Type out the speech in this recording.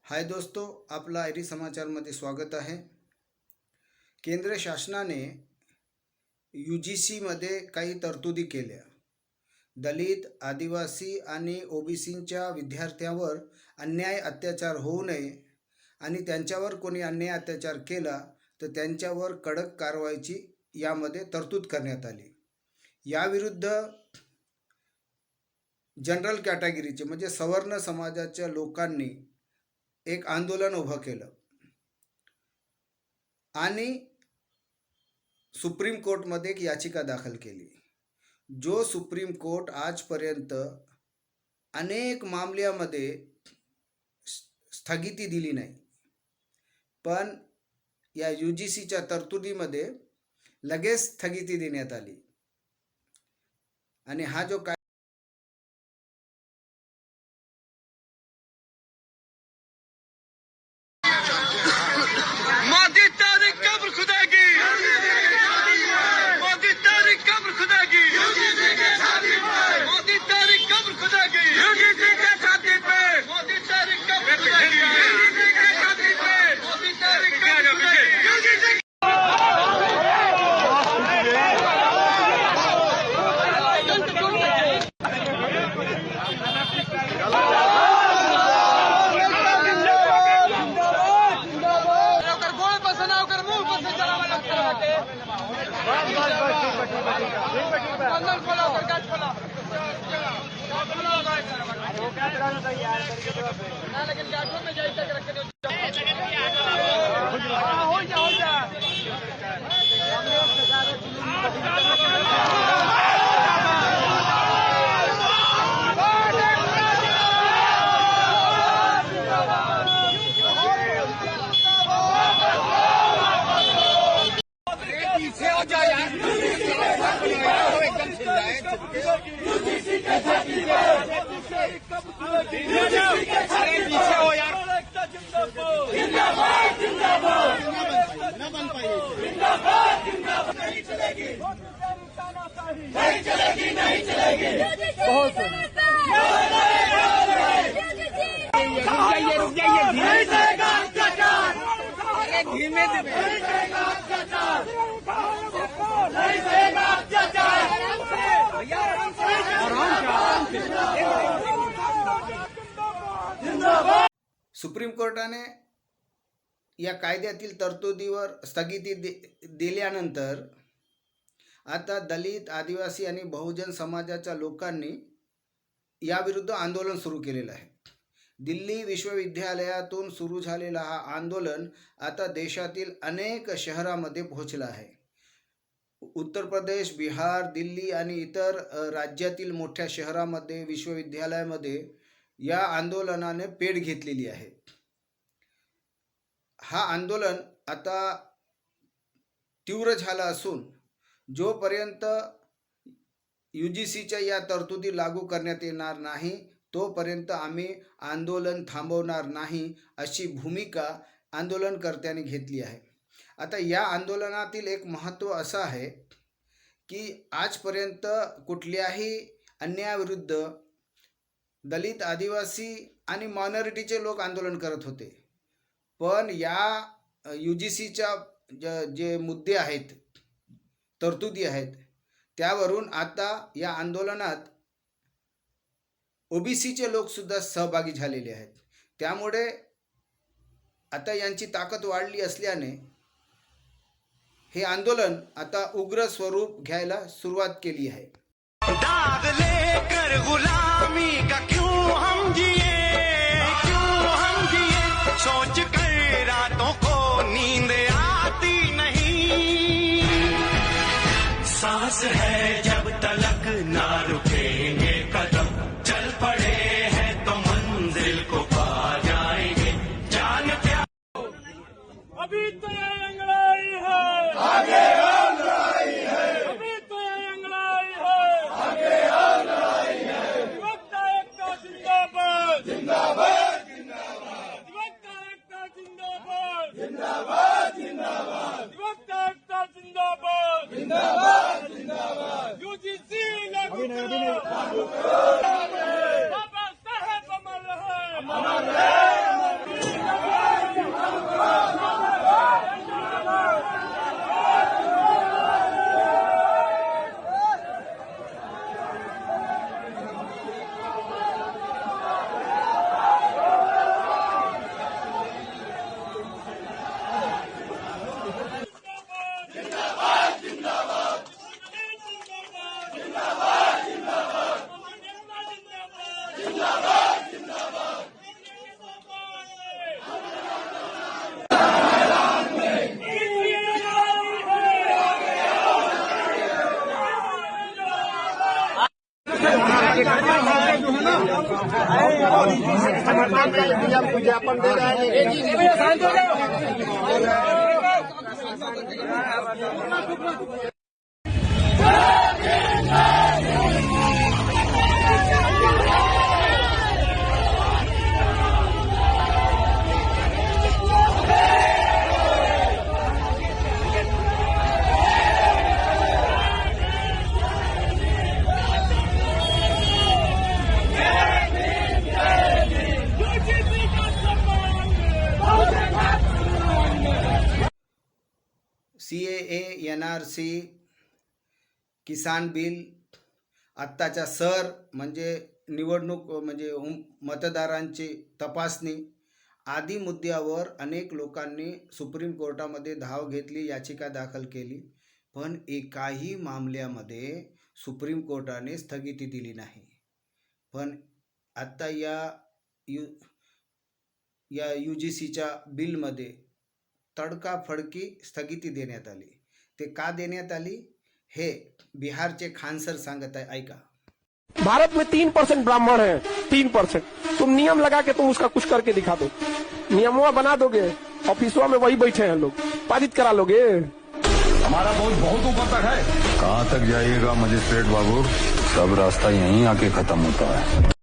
हाय दोस्तों, आपला आयरी समाचारमध्ये स्वागत आहे। केंद्र शासनाने यूजीसीमध्ये काही तरतुदी केल्या। दलित, आदिवासी आणि ओबीसींच्या विद्यार्थ्यांवर अन्याय अत्याचार होऊ नये आणि त्यांच्यावर कोणी अन्याय अत्याचार केला तर त्यांच्यावर कडक कारवाईची यामध्ये तरतूद करण्यात आली। याविरुद्ध जनरल कॅटेगरीचे म्हणजे सवर्ण समाजाच्या लोकांनी एक आंदोलन उभं केलं आणि सुप्रीम कोर्टमध्ये एक याचिका दाखल केली। जो सुप्रीम कोर्ट आजपर्यंत अनेक मामल्यांमध्ये स्थगिती दिली नाही, पण या यूजीसीच्या तरतुदीमध्ये लगेच स्थगिती देण्यात आली आणि हा जो लेकिन गाठों में जाए तक रख सुप्रीम कोर्टाने या कायद्यातील तरतुदीवर स्थगिती दिल्यानंतर आता दलित, आदिवासी आणि बहुजन समाजाच्या लोकांनी याविरुद्ध आंदोलन सुरू केलेलं आहे। दिल्ली विश्वविद्यालयातून सुरू झालेला हा आंदोलन आता देशातील अनेक शहरांमध्ये पोहोचला आहे। उत्तर प्रदेश, बिहार, दिल्ली आणि इतर राज्यातील मोठ्या शहरांमध्ये, विश्वविद्यालयामध्ये या आंदोलनाने पेट घेतलेली आहे। हा आंदोलन आता तीव्र झाला असून जोपर्यंत यूजीसीच्या या तरतुदी लागू करण्यात येणार नाही तोपर्यंत आम्ही आंदोलन थांबवणार नाही, अशी भूमिका आंदोलनकर्त्यांनी घेतली आहे। आता या आंदोलनातील एक महत्त्व असं आहे की आजपर्यंत कुठल्याही अन्यायाविरुद्ध दलित, आदिवासी आणि मायनॉरिटीचे लोक आंदोलन करत होते, पण या यूजीसीच्या जे मुद्दे आहेत, तरतुदी आहेत, त्यावरून आता या आंदोलनात ओबीसीचे लोकसुद्धा सहभागी झालेले आहेत। त्यामुळे आता यांची ताकद वाढली असल्याने हे आंदोलन आता उग्र स्वरूप घ्यायला सुरुवात केली आहे। दाग लेकर गुलामी का क्यों हम जिए सोच कर रातों को नींद आती नहीं, सांस है जब तलक ना रुकेंगे कदम, चल पड़े हैं तो मंजिल को पा जाएंगे, जान क्या अभी तो ये अंगड़ाई है, आगे अंगड़ाई है, अभी तो ये अंगड़ाई है, आगे अंगड़ाई है। वक्ता एकता जिंदाबाद, जिंदाबाद, जिंदाबाद, वक्ता एकता जिंदाबाद, जिंदाबाद, जिंदाबाद, वक्ता एकता जिंदाबाद, जिंदाबाद, जिंदाबाद, यूजीसी लागू करो, बाबा साहेब अमर है, अमर है। ज्ञापन दे रहा है। CAA, NRC, किसान बिल, आत्ताच्या सर म्हणजे निवडणूक म्हणजे मतदारांची तपासणी आदी मुद्द्यावर अनेक लोकांनी सुप्रीम कोर्टामध्ये धाव घेतली, याचिका दाखल केली, पण एकाही मामल्यामध्ये सुप्रीम कोर्टाने स्थगिती दिली नाही. पण आत्ता या UGCच्या बिलमध्ये तडकाफडकी स्थगिती देण्यात आली. ते का देण्यात आली हे बिहारचे खान सर सांगत आहे, ऐका. भारत में 3% ब्राह्मण है, 3%. तुम नियम लगा के तुम उसका कुछ करके दिखा दो, नियमों बना दोगे, ऑफिसों में वही बैठे हैं लोग, पारित करा लोगे. हमारा बहुत ऊपर तक है. कहाँ तक जाइएगा मजिस्ट्रेट बाबू, सब रास्ता यहीं आके खत्म होता है.